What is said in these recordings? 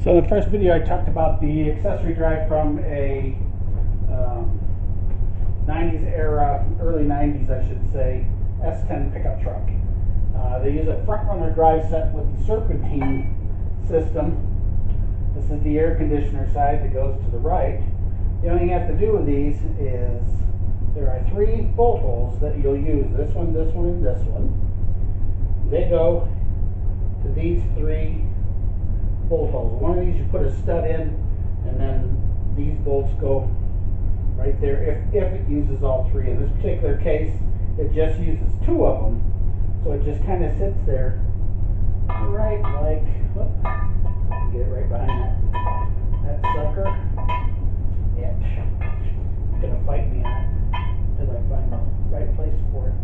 So in the first video I talked about the accessory drive from a 90s era, early 90s I should say, S10 pickup truck. They use a front runner drive set with the Serpentine system. This is the air conditioner side that goes to the right. The only thing you have to do with these is there are 3 bolt holes that you'll use. This one, and this one. They go to these 3 bolt holes. One of these you put a stud in, and then these bolts go right there if it uses all 3. In this particular case, it just uses 2 of them, so it just kind of sits there right like, whoop, get it right behind that sucker. Yeah, it's gonna fight me on it until I find the right place for it.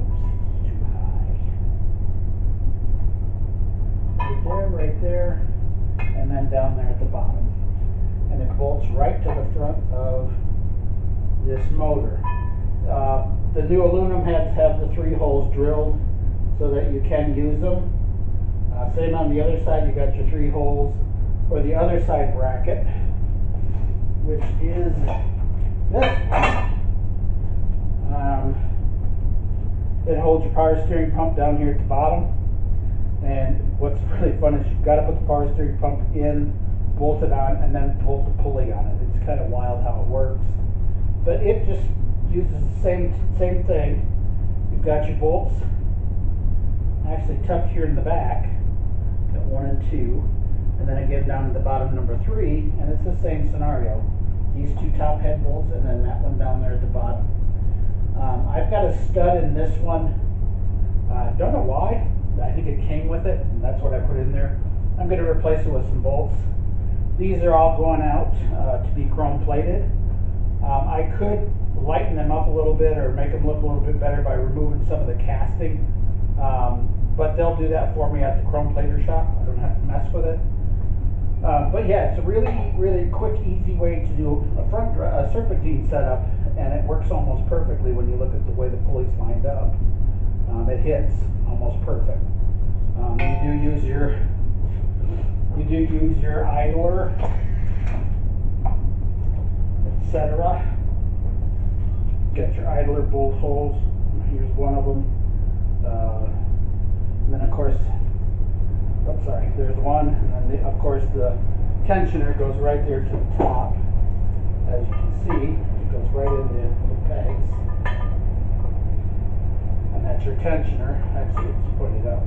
Oops, too high. Right there, and then down there at the bottom. And it bolts right to the front of this motor. The new aluminum heads have the 3 holes drilled so that you can use them. Same on the other side, you got your 3 holes for the other side bracket, which is this one. It holds your power steering pump down here at the bottom. And what's really fun is you've got to put the power steering pump in, bolt it on, and then bolt the pulley on it. It's kind of wild how it works. But it just uses the same thing. You've got your bolts actually tucked here in the back. Got 1 and 2. And then again down at the bottom, number 3. And it's the same scenario. These 2 top head bolts, and then that one down there at the bottom. I've got a stud in this one. Don't know why. I think it came with it, and that's what I put in there. I'm going to replace it with some bolts. These are all going out to be chrome plated. I could lighten them up a little bit or make them look a little bit better by removing some of the casting, but they'll do that for me at the chrome plater shop. I don't have to mess with it. But yeah, it's a really quick, easy way to do a serpentine setup, and it works almost perfectly when you look at the way the pulley's lined up. It hits almost perfect. You do use your idler, etc. Got your idler bolt holes. Here's one of them. And then of course, oops, sorry, there's one. And then of course the tensioner goes right there to the top. As you can see, it goes right in the little pegs. And that's your tensioner. Actually, let's put it up.